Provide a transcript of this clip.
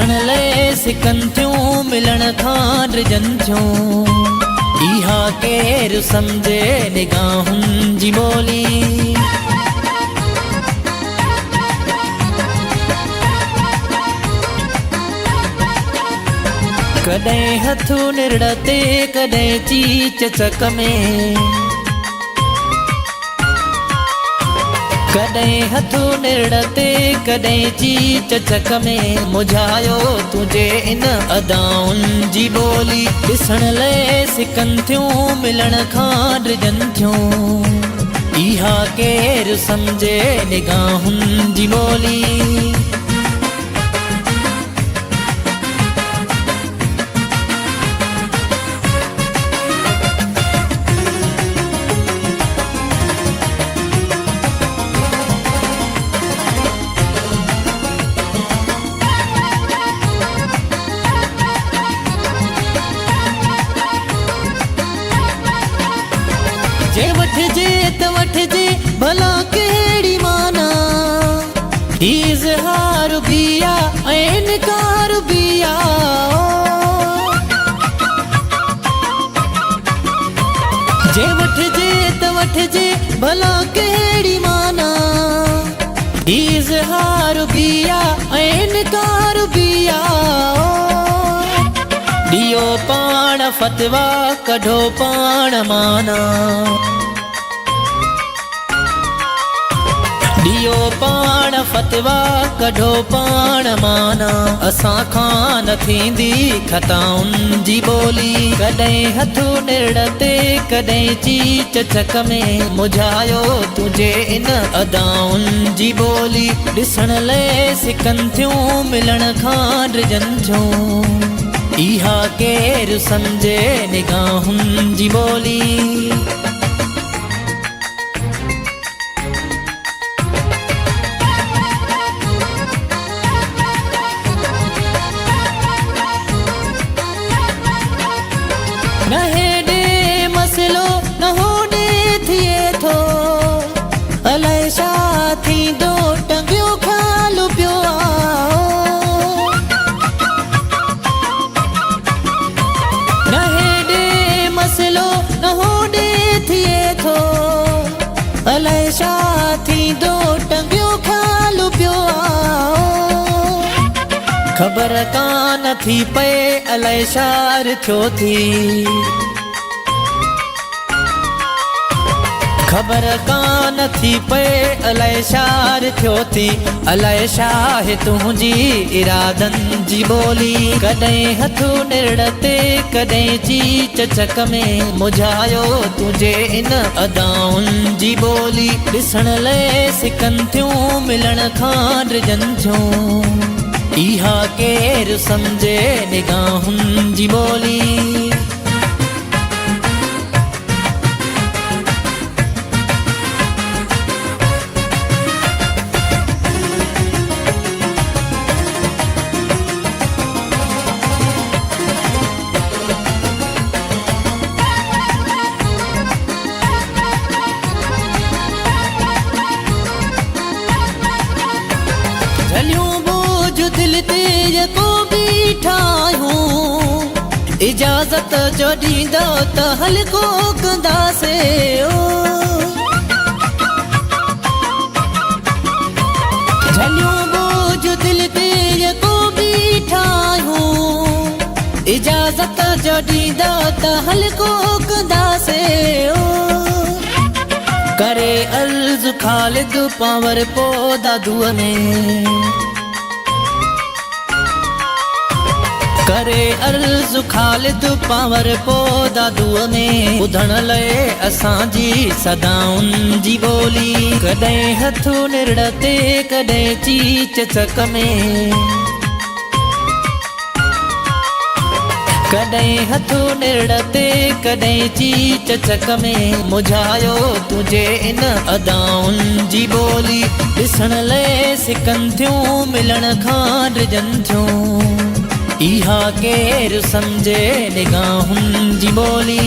ॾिसण लाइ सिकनि थियूं मिलण खां ड्रिजनि थियूं। इहा केरु सम्झे निगाहुनि जी ॿोली। कॾहिं हथु निरड़ ते कॾहिं चीच चक में, कॾहिं हथु निरड़ ते कॾहिं चीच चक में। मुझायो तुंहिंजे इन अदाउनि जी ॿोली। ॾिसण लाइ सिकनि थियूं मिलण खां ड्रिजनि थियूं। इहा केरु सम्झे निगाहुनि जी ॿोली। जे वठिजे त वठिजे भला कहिड़ी माना। इज़हार भी आहे ऐं इनकार भी आहे। जे वठिजे त वठिजे भला कहिड़ी माना। इज़हार भी आहे ऐं इनकार भी आहे। ॾियो पाण फतवा कढो पाण माना। ॾियो पाण फतवा कढो पाण माना। असां खां न थींदी खताउनि जी ॿोली। कॾहिं हथु निरड़ ते कॾहिं चीच चक में। मुझायो तुंहिंजे इन अदाउनि जी ॿोली। ॾिसण लाइ सिकनि थियूं मिलण खां ड्रिजनि थियूं। इहा केरु सम्झे निगाहुनि जी ॿोली। न हेॾे मसइलो न होॾे थिए थो। अलाए छा थींदो टंगियो ख़्यालु पियो आहे। न हेॾे मसइलो न होॾे थिए थो। अलाए छा थींदो टंगियो ख़्यालु पियो आहे। ख़बर कान थी पए अलाए छा थियो थी। ख़बर कान थी पए अलाए छा थियो थी। अलाए छा आहे तुंहिंजी इरादनि जी ॿोली। कॾहिं हथु निरड़ ते कॾहिं चीच चक में। मुझायो तुंहिंजे इन अदाउनि जी ॿोली। ॾिसण लाइ सिकनि थियूं मिलण खां ड्रिजनि थियूं। इहा केरु सम्झे निगाहुनि जी ॿोली। झलियूं बोझ दिल ते यको बीठा आहियूं। इजाज़त जो ॾींदो त हल्को कंदासीं। झलियूं बोझ दिल ते यको बीठा आहियूं। इजाज़त जो ॾींदो त हल्को कंदासीं। करे अर्ज़ ख़ालिद पावर पौधा दुआ में। करे अर्ज़ ख़ालिद पावर पौधा दुआ में। ॿुधण लाइ असांजी सदाउनि जी ॿोली। कॾहिं हथु निरड़ ते कॾहिं चीच चक में। कॾहिं हथु निरड़ ते कॾहिं चीच चक में। मुझायो तुंहिंजे इन अदाउनि जी ॿोली। ॾिसण लाइ सिकनि थियूं मिलण खां ड्रिजनि थियूं। इहा केरु सम्झे निगाहुनि जी ॿोली।